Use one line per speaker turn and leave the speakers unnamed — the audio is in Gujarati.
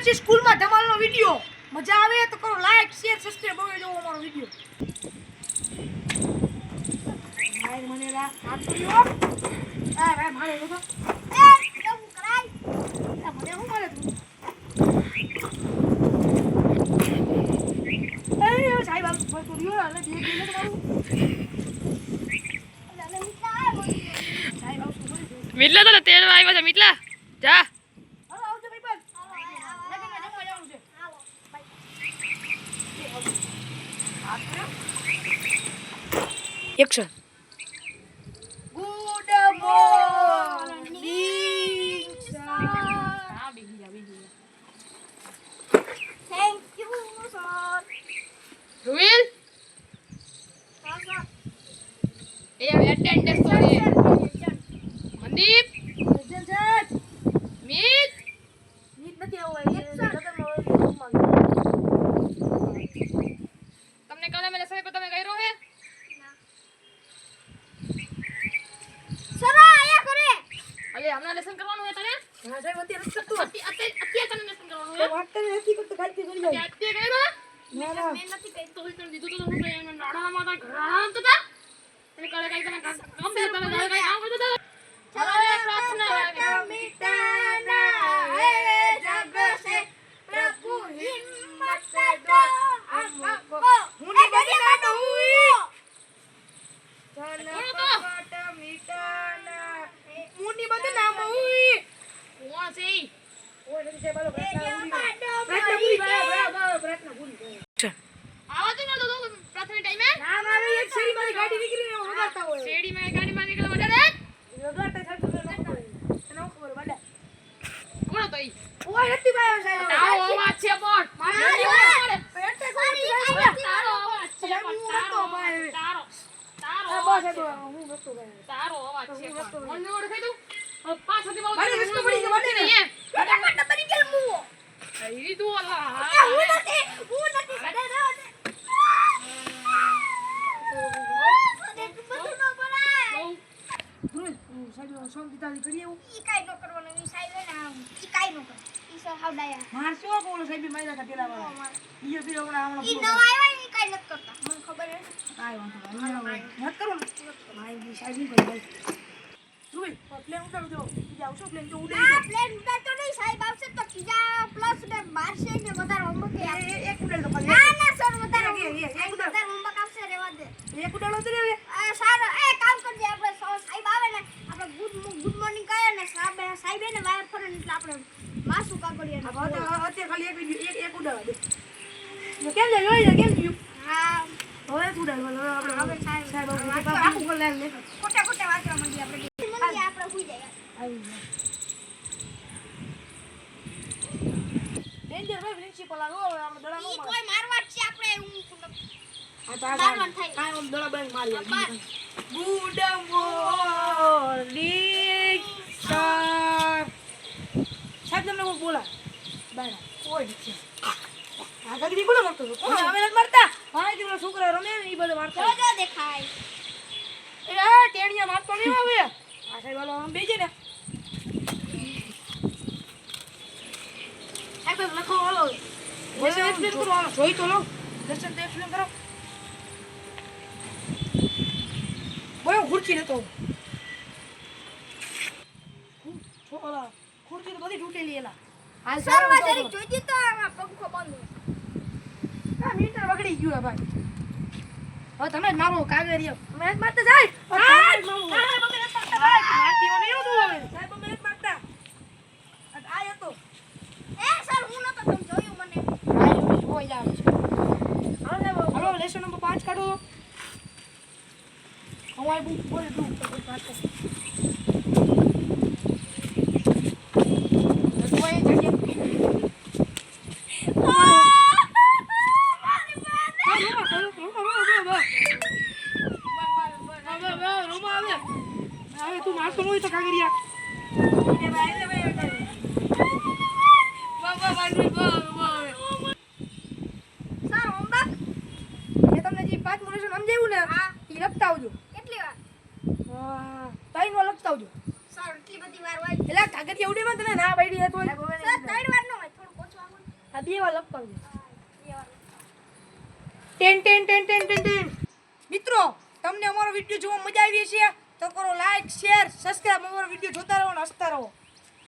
છે સ્કૂલમાં ધમાલનો વિડિયો. મજા આવે તો કરો લાઈક શેર સબસ્ક્રાઇબ હવે જોવો અમારો વિડિયો. ભાઈ મને આ કર્યો. આ ભાઈ મારે તો એ કેવું કરાય? આ મને હું મારે તું. એ સાહેબ આ કર્યો આલે બે કિલો મારું.
મિટલા તો તેલ આવ્યો છે મિટલા જા action
good morning thank you sir
રૂવિલ એ એટેન્ડન્સ તો રે મનદીપ મીત
નથી આવો
તમને કાલે મેં લેસન તમે કર્યો હે અલે હમણાં લેસન કરવાનું હે તને
હા સાહેબ અત્યારે કરતો
અત્યારે તને લેસન કરવાનું હે
વાત કરી નથી કરતો ખાલી કરી જાય
અત્યારે કર્યો
ના ના
મેં નથી કઈ તો કરી દીધું તો હું એને નાડામાં તો ઘણા તો તા તને કાલે કઈ તને કામ દે તને કાલે કઈ કામ કરતો તા ચલો પ્રાર્થના
मिटाना है जग से प्रभु हिम्मत दो हमको मुनि बदना हुई जनपट मिटाना मुनि बदना हुई
કોણ છે
ઓય નથી છે બોલો પ્રયત્ન પૂરી
આવા તો નતો પ્રાર્થના ટાઈમે
ના ના એક શેરી મારી ગાડી નીકળીને વગાડતા હોય
શેડી માં ગાડીમાં નીકળવા માટે
વગાડતા થાય તો એનો ખબર બડા
કોણ તો ઈ
ઓય નથી ભાઈ સાહેબ
તારો અવાજ છે બોટ
મારી પેટે કોની
તારો અવાજ છે
હું નતો ભાઈ
તારો
આ બસ એ તો હું નતો ભાઈ
તારો અવાજ છે મને ઓળખાય તું પાછળથી બોલ
મારી વસ્તુ પડી ગઈ મને
નહીં
ફટાફટ બની ગયેલ મુઓ
ઈ તું અલા
હું નથી ગડે ના એક ઉડાડો તો રે સારો એ કામ કરજે આપણે સાહેબ આવે ને આપણે ગુડ મોર્નિંગ કહે ને સાહેબ ને વાયર ફરે એટલે આપણે માસુ કાગળિયા અત્યારે ખાલી એક ઉડાડવા દે કેમ જાય જોઈ કેમ થયું હા હવે ઉડાડવા આપણે સાહેબ આખું કરી લે ખોટા ખોટા વાંચવા માંડી આપણે સુઈ જાય આવી ડેન્જર ભાઈ પ્રિન્સિપલ આનો આમ દડા નો કોઈ મારવા છે આપણે હું ગુડ મોર્નિંગ સર સાહેબ તમને કોઈ બોલા બાય કોઈ નથી આગળ દી કોણ મારતો કોણ હવે નથી મારતા હા ઈ છોકરા રમે ને ઈ બધે મારતા જો દેખાય એ ટેણિયા મારતો નહીં આવે આ સાહેબ વાળો આમ બેજે ને સાહેબ લખો હાલો લેસન એક્સપ્લેન કરો હાલો જોઈ તો લો લેસન એક્સપ્લેન કરો બોય ખુરશી નતો છોલા ખુરશી તો બધી તૂટેલી એલા હાલ સર વાજરી જોઈતી તો આ પંખો બંધ આ મીટર બગડી ગયું ભાઈ હવે તમે જ મારો કાગરિયો મેચ મારતા જાય મારતી નહીં હોતું હવે સાહેબ મેચ મારતા આ હતો એ સર હું નતો તમે જોયું મને આ હોય જાવ હાલો લેસન નંબર 5 કાઢો હવાઈ બુક બોલ દઉં તો પાછો કોઈ જગ્યા હવે તું મારતો હોય તો કાગરિયા સર હોમવર્ક એ તમને જે 5 લેસન સમજાવ્યું ને એ લખતા આવજો કેટલી વાર 3 વાર લખતા આવજો સર એટલી બધી વાર હોય એટલે કાગરિયા ઉડેમાં તને ના પડી હે તો સર 3 વાર નો હોય થોડું ઓછું 2 વાર લપકાવજો. Ten ten ten ten ten ten. મિત્રો તમને અમારો વિડીયો જોવા મજા આવી છે